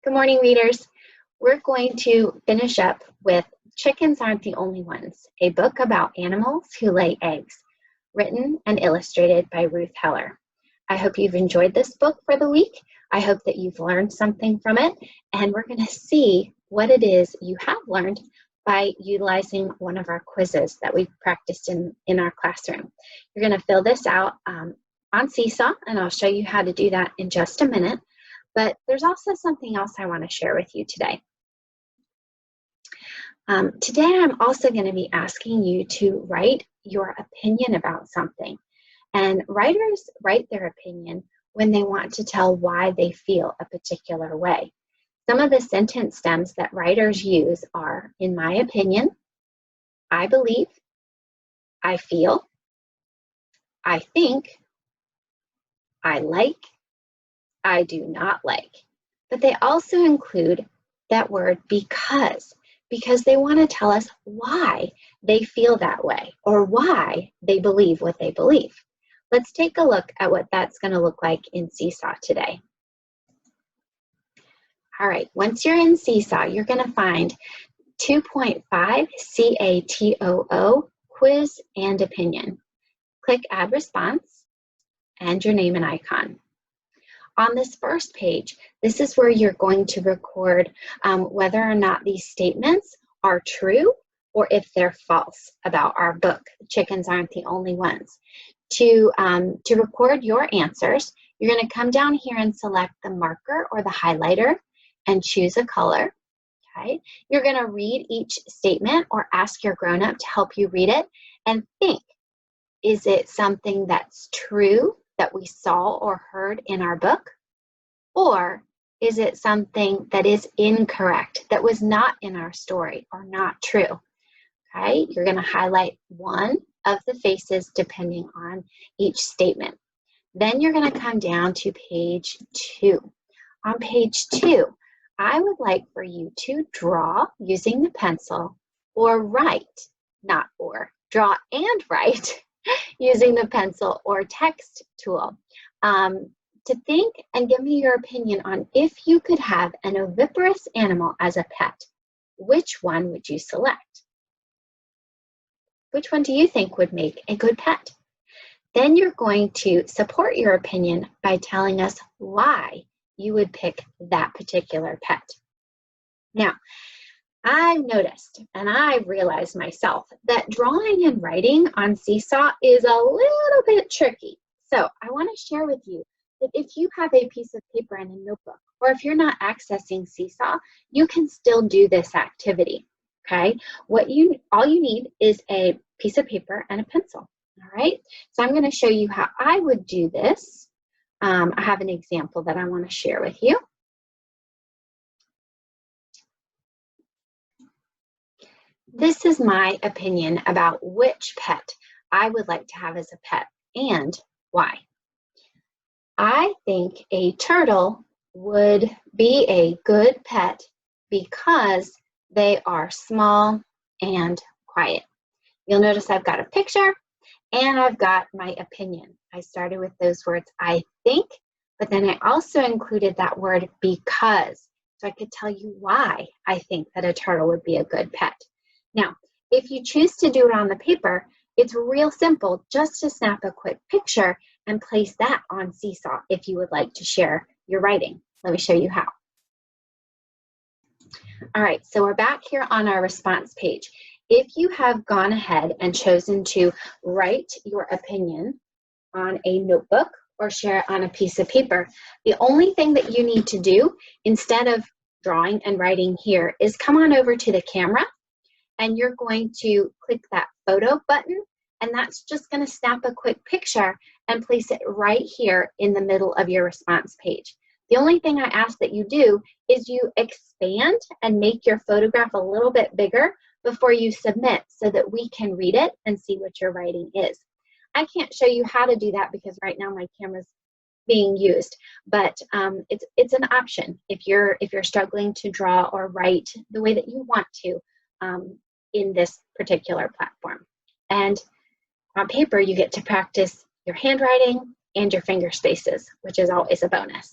Good morning, readers. We're going to finish up with Chickens Aren't the Only Ones, a book about animals who lay eggs, written and illustrated by Ruth Heller. I hope you've enjoyed this book for the week. I hope that you've learned something from it, and we're going to see what it is you have learned by utilizing one of our quizzes that we've practiced in our classroom. You're going to fill this out on Seesaw, and I'll show you how to do that in just a minute. But there's also something else I want to share with you today. Today I'm also going to be asking you to write your opinion about something. And writers write their opinion when they want to tell why they feel a particular way. Some of the sentence stems that writers use are, in my opinion, I believe, I feel, I think, I like, I do not like. But they also include that word because they want to tell us why they feel that way or why they believe what they believe. Let's take a look at what that's going to look like in Seesaw today. All right, once you're in Seesaw, you're going to find 2.5 CATOO, quiz and opinion. Click add response and your name and icon. On this first page, this is where you're going to record whether or not these statements are true or if they're false about our book, Chickens Aren't the Only Ones. To record your answers, you're going to come down here and select the marker or the highlighter and choose a color. Okay? You're going to read each statement or ask your grown-up to help you read it and think, is it something that's true that we saw or heard in our book? Or is it something that is incorrect, that was not in our story or not true? Okay, you're going to highlight one of the faces depending on each statement. Then you're going to come down to page 2. On page 2, I would like for you to draw using the pencil or write, not or, draw and write using the pencil or text tool to think and give me your opinion on if you could have an oviparous animal as a pet, which one would you select? Which one do you think would make a good pet? Then you're going to support your opinion by telling us why you would pick that particular pet. Now, I've noticed, and I realized myself, that drawing and writing on Seesaw is a little bit tricky. So I want to share with you that if you have a piece of paper and a notebook, or if you're not accessing Seesaw, you can still do this activity, okay? All you need is a piece of paper and a pencil, all right? So I'm going to show you how I would do this. I have an example that I want to share with you. This is my opinion about which pet I would like to have as a pet and why. I think a turtle would be a good pet because they are small and quiet. You'll notice I've got a picture and I've got my opinion. I started with those words, I think, but then I also included that word because, so I could tell you why I think that a turtle would be a good pet. Now, if you choose to do it on the paper, it's real simple just to snap a quick picture and place that on Seesaw if you would like to share your writing. Let me show you how. All right, so we're back here on our response page. If you have gone ahead and chosen to write your opinion on a notebook or share it on a piece of paper, the only thing that you need to do instead of drawing and writing here is come on over to the camera and you're going to click that photo button, and that's just going to snap a quick picture and place it right here in the middle of your response page. The only thing I ask that you do is you expand and make your photograph a little bit bigger before you submit so that we can read it and see what your writing is. I can't show you how to do that because right now my camera's being used, but it's an option if you're struggling to draw or write the way that you want to in this particular platform. And on paper, you get to practice your handwriting and your finger spaces, which is always a bonus.